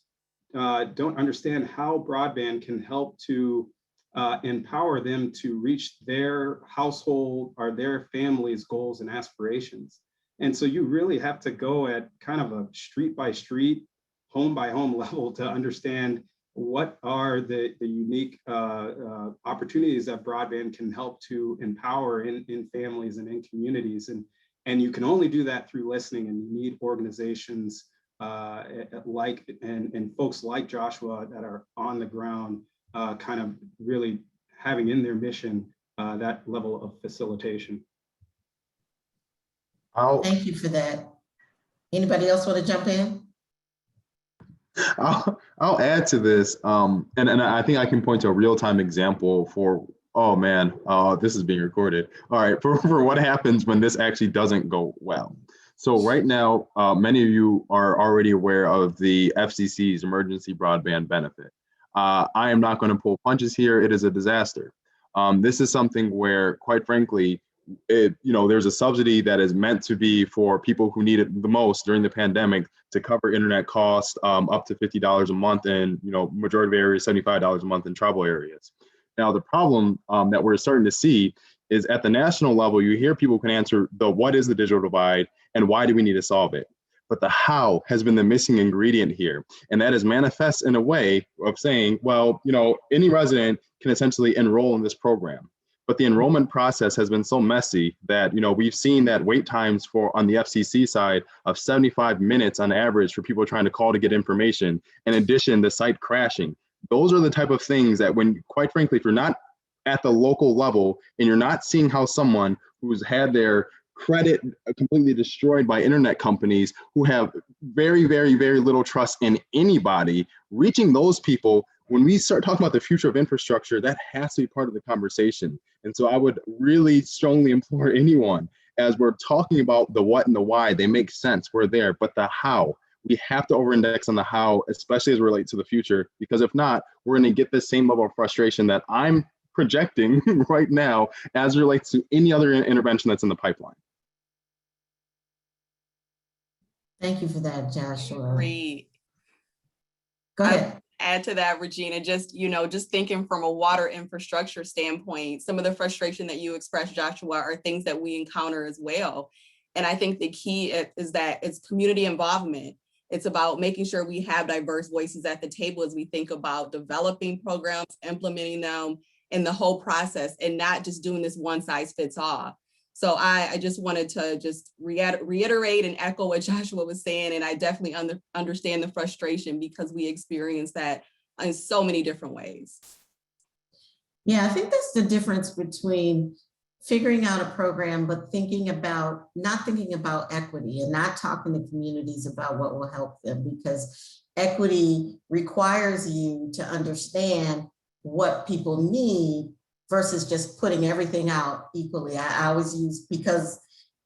don't understand how broadband can help to empower them to reach their household or their family's goals and aspirations. And so you really have to go at kind of a street by street, home by home level to understand what are the unique opportunities that broadband can help to empower in families and in communities. And you can only do that through listening, and you need organizations like and folks like Joshua that are on the ground, kind of really having in their mission that level of facilitation. Thank you for that. Anybody else want to jump in? I'll add to this, and I think I can point to a real-time example for, oh man, this is being recorded. All right, for what happens when this actually doesn't go well. So right now, many of you are already aware of the FCC's emergency broadband benefit. I am not going to pull punches here. It is a disaster. This is something where, quite frankly, there's a subsidy that is meant to be for people who need it the most during the pandemic to cover internet costs, up to $50 a month, and majority of areas $75 a month in tribal areas. Now the problem that we're starting to see is at the national level, you hear people can answer the what is the digital divide and why do we need to solve it? But the how has been the missing ingredient here. And that is manifest in a way of saying, well, any resident can essentially enroll in this program. But the enrollment process has been so messy that, we've seen that wait times on the FCC side of 75 minutes on average for people trying to call to get information. In addition, the site crashing. Those are the type of things that when, quite frankly, if you're not at the local level and you're not seeing how someone who's had their credit completely destroyed by internet companies who have very, very, very little trust in anybody, reaching those people, when we start talking about the future of infrastructure, that has to be part of the conversation. And so I would really strongly implore anyone, as we're talking about the what and the why, they make sense, we're there, but the how, we have to over-index on the how, especially as it relates to the future, because if not, we're going to get the same level of frustration that I'm projecting right now as it relates to any other intervention that's in the pipeline. Thank you for that, Joshua. Great. Go ahead. Add to that, Regina, just thinking from a water infrastructure standpoint, some of the frustration that you expressed, Joshua, are things that we encounter as well. And I think the key is that it's community involvement. It's about making sure we have diverse voices at the table as we think about developing programs, implementing them, and the whole process, and not just doing this one size fits all. So I just wanted to just reiterate and echo what Joshua was saying, and I definitely understand the frustration because we experience that in so many different ways. Yeah, I think that's the difference between figuring out a program, but not thinking about equity and not talking to communities about what will help them, because equity requires you to understand what people need versus just putting everything out equally. I always use, because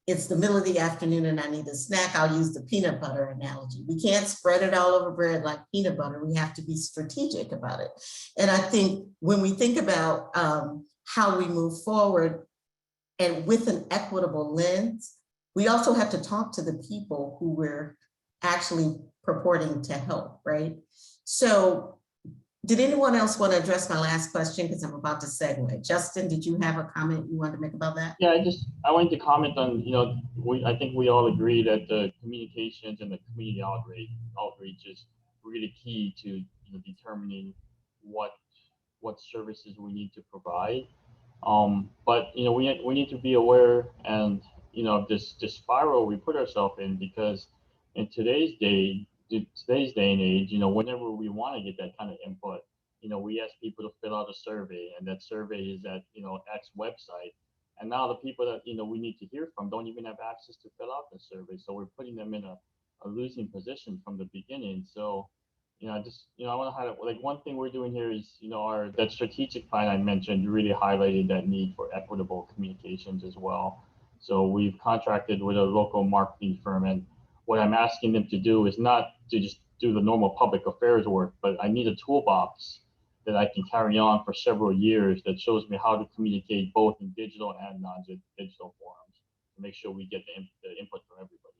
it's the middle of the afternoon and I need a snack, I'll use the peanut butter analogy. We can't spread it all over bread like peanut butter. We have to be strategic about it. And I think when we think about how we move forward and with an equitable lens, we also have to talk to the people who we're actually purporting to help, right? So did anyone else want to address my last question? Because I'm about to segue. Justin, did you have a comment you wanted to make about that? Yeah, I wanted to comment on, I think we all agree that the communications and the community outreach is really key to determining what services we need to provide. But we need to be aware and of this spiral we put ourselves in, because in today's day and age, whenever we want to get that kind of input, we ask people to fill out a survey, and that survey is at X website, and now the people that we need to hear from don't even have access to fill out the survey, so we're putting them in a losing position from the beginning. So I want to highlight, like, one thing we're doing here is, that strategic plan I mentioned really highlighted that need for equitable communications as well. So we've contracted with a local marketing firm, and what I'm asking them to do is not to just do the normal public affairs work, but I need a toolbox that I can carry on for several years that shows me how to communicate both in digital and non-digital forums to make sure we get the input from everybody.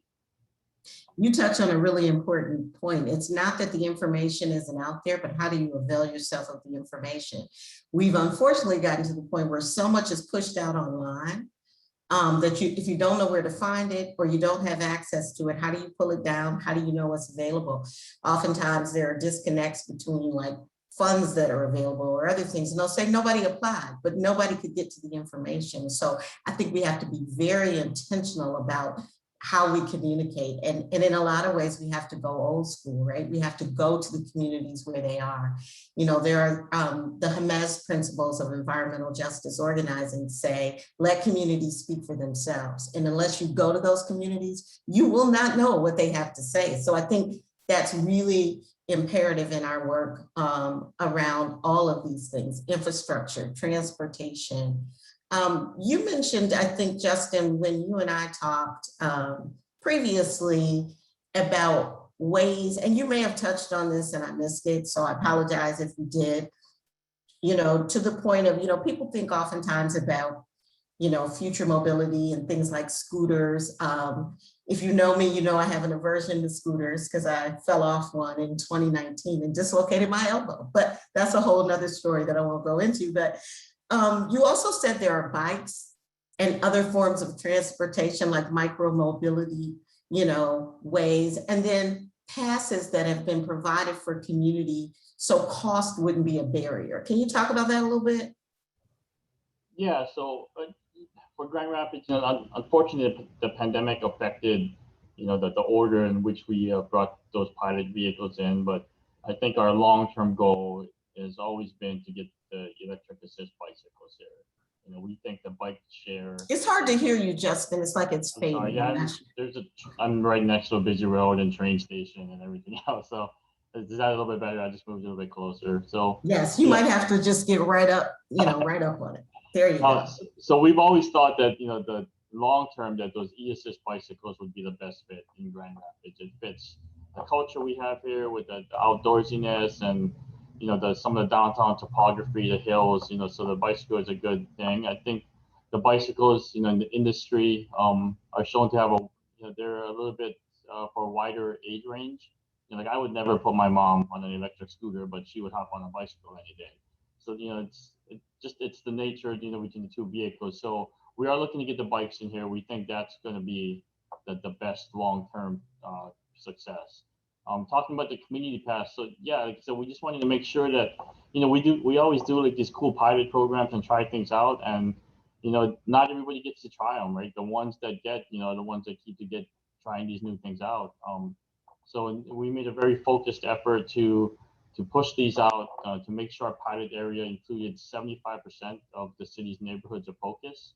You touch on a really important point. It's not that the information isn't out there, but how do you avail yourself of the information? We've unfortunately gotten to the point where so much is pushed out online that if you don't know where to find it, or you don't have access to it, how do you pull it down? How do you know what's available? Oftentimes there are disconnects between like funds that are available or other things, and they'll say nobody applied, but nobody could get to the information. So I think we have to be very intentional about how we communicate. And in a lot of ways, we have to go old school, right? We have to go to the communities where they are. There are the Hermes principles of environmental justice organizing say, let communities speak for themselves. And unless you go to those communities, you will not know what they have to say. So I think that's really imperative in our work around all of these things: infrastructure, transportation. You mentioned, I think, Justin, when you and I talked previously about ways, and you may have touched on this and I missed it, so I apologize if you did, to the point of, people think oftentimes about, future mobility and things like scooters. If you know me, I have an aversion to scooters because I fell off one in 2019 and dislocated my elbow, but that's a whole nother story that I won't go into. But you also said there are bikes and other forms of transportation like micro mobility, ways, and then passes that have been provided for community so cost wouldn't be a barrier. Can you talk about that a little bit? Yeah, so for Grand Rapids, unfortunately, the pandemic affected, the order in which we brought those pilot vehicles in. But I think our long-term goal has always been to get the electric assist bicycles here. We think the bike share. It's hard to hear you, Justin. It's like it's fading. Yeah, I'm right next to a busy road and train station and everything else. So is that a little bit better? I just moved a little bit closer. So yes, you might have to just get right up, right up on it. There you go. So we've always thought that, the long term, that those e-assist bicycles would be the best fit in Grand Rapids. It fits the culture we have here with the outdoorsiness and, some of the downtown topography, the hills, so the bicycle is a good thing. I think the bicycles, in the industry are shown to have they're a little bit for a wider age range. Like I would never put my mom on an electric scooter, but she would hop on a bicycle any day. So, it's the nature, between the two vehicles. So we are looking to get the bikes in here. We think that's going to be the best long-term success. Talking about the community pass. So yeah, so we just wanted to make sure that, we always do like these cool pilot programs and try things out. And, not everybody gets to try them, right? The ones that get, the ones that keep trying these new things out. So we made a very focused effort to push these out, to make sure our pilot area included 75% of the city's neighborhoods of focus.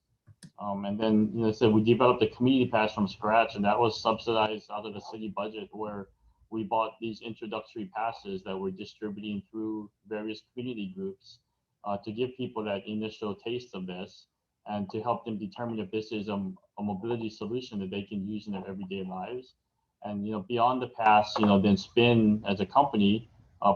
And then, so we developed a community pass from scratch, and that was subsidized out of the city budget, where we bought these introductory passes that we're distributing through various community groups to give people that initial taste of this and to help them determine if this is a mobility solution that they can use in their everyday lives. And beyond the pass, then Spin as a company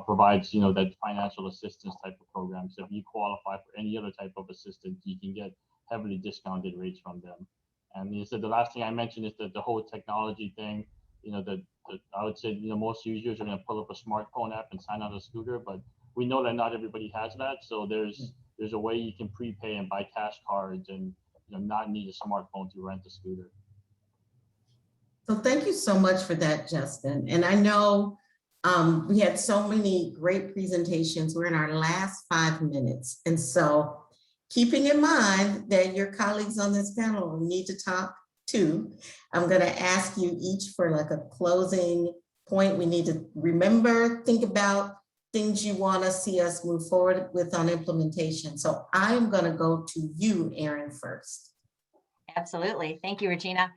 provides that financial assistance type of programs. If you qualify for any other type of assistance, you can get heavily discounted rates from them. And so the last thing I mentioned is that the whole technology thing. I would say most users are going to pull up a smartphone app and sign on a scooter, but we know that not everybody has that. So there's a way you can prepay and buy cash cards and not need a smartphone to rent a scooter. So thank you so much for that, Justin. And I know we had so many great presentations. We're in our last 5 minutes. And so keeping in mind that your colleagues on this panel need to talk too, I'm going to ask you each for like a closing point. We need to remember, think about things you want to see us move forward with on implementation. So I'm going to go to you, Erin, first. Absolutely. Thank you, Regina.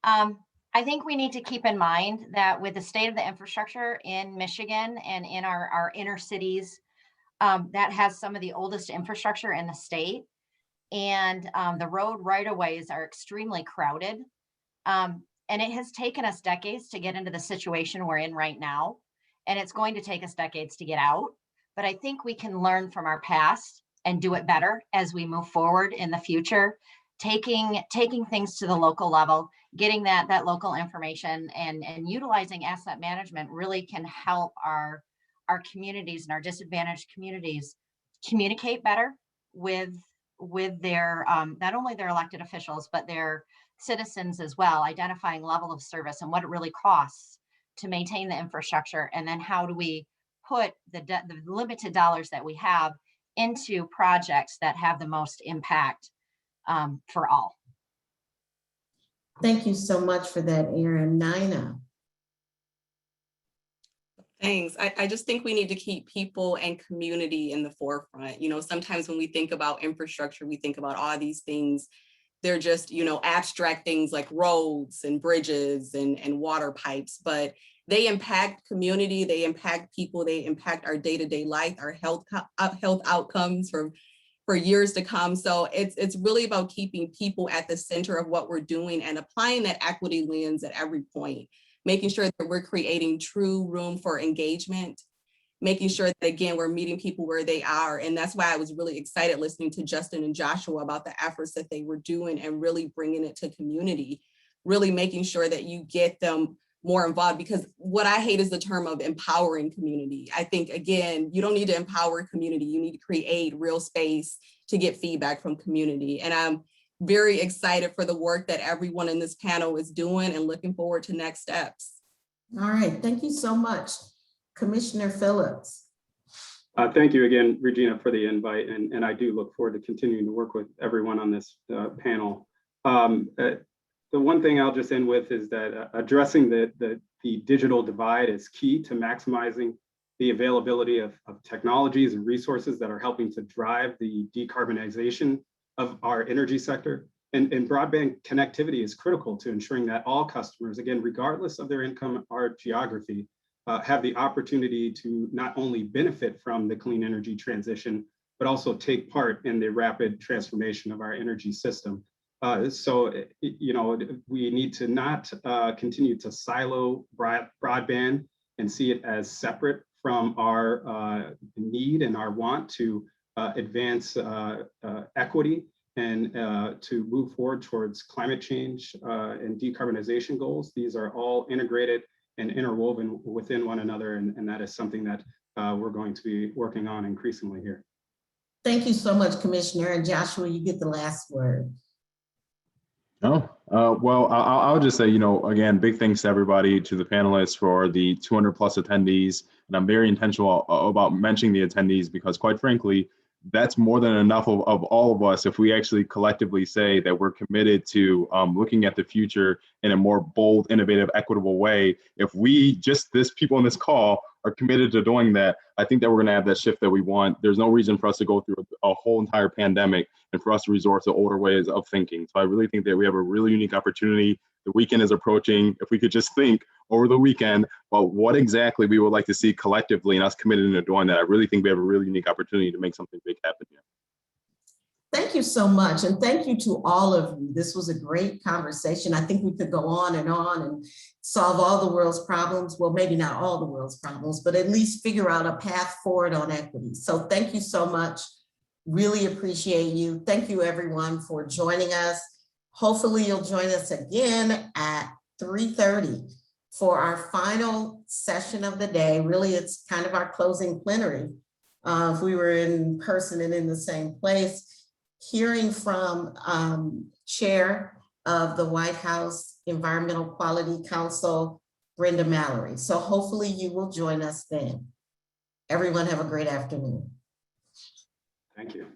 I think we need to keep in mind that with the state of the infrastructure in Michigan and in our inner cities, that has some of the oldest infrastructure in the state. And the road right-of-ways are extremely crowded. And it has taken us decades to get into the situation we're in right now. And it's going to take us decades to get out. But I think we can learn from our past and do it better as we move forward in the future, taking things to the local level, getting that local information and utilizing asset management really can help our communities and our disadvantaged communities communicate better with their not only their elected officials, but their citizens as well, identifying level of service and what it really costs to maintain the infrastructure. And then how do we put the limited dollars that we have into projects that have the most impact for all. Thank you so much for that, Erin. Nina. Thanks. I just think we need to keep people and community in the forefront. Sometimes when we think about infrastructure, we think about all these things. They're just, abstract things like roads and bridges and water pipes, but they impact community, they impact people, they impact our day-to-day life, our health outcomes for years to come. So it's really about keeping people at the center of what we're doing and applying that equity lens at every point, making sure that we're creating true room for engagement, making sure that, again, we're meeting people where they are. And that's why I was really excited listening to Justin and Joshua about the efforts that they were doing and really bringing it to community, really making sure that you get them more involved, because what I hate is the term of empowering community. I think, again, you don't need to empower community. You need to create real space to get feedback from community. And I'm very excited for the work that everyone in this panel is doing and looking forward to next steps. All right, thank you so much. Commissioner Phillips. Thank you again, Regina, for the invite. And I do look forward to continuing to work with everyone on this panel. The one thing I'll just end with is that addressing the digital divide is key to maximizing the availability of technologies and resources that are helping to drive the decarbonization of our energy sector. And broadband connectivity is critical to ensuring that all customers, again, regardless of their income or geography, have the opportunity to not only benefit from the clean energy transition, but also take part in the rapid transformation of our energy system. So, we need to not continue to silo broadband and see it as separate from our need and our want to advance equity and to move forward towards climate change and decarbonization goals. These are all integrated and interwoven within one another, and that is something that we're going to be working on increasingly here. Thank you so much, Commissioner. And Joshua, you get the last word. Oh, well, I'll just say, again, big thanks to everybody, to the panelists for the 200 plus attendees. And I'm very intentional about mentioning the attendees because, quite frankly, that's more than enough of all of us if we actually collectively say that we're committed to looking at the future in a more bold, innovative, equitable way. If we, just this people on this call, are committed to doing that, I think that we're going to have that shift that we want. There's no reason for us to go through a whole entire pandemic and for us to resort to older ways of thinking. So I really think that we have a really unique opportunity. The weekend is approaching. If we could just think over the weekend about what exactly we would like to see collectively and us committed into doing that, I really think we have a really unique opportunity to make something big happen here. Thank you so much. And thank you to all of you. This was a great conversation. I think we could go on and solve all the world's problems. Well, maybe not all the world's problems, but at least figure out a path forward on equity. So thank you so much. Really appreciate you. Thank you everyone for joining us. Hopefully you'll join us again at 3:30 for our final session of the day. Really, it's kind of our closing plenary. If we were in person and in the same place, hearing from Chair of the White House Environmental Quality Council, Brenda Mallory. So hopefully you will join us then. Everyone have a great afternoon. Thank you.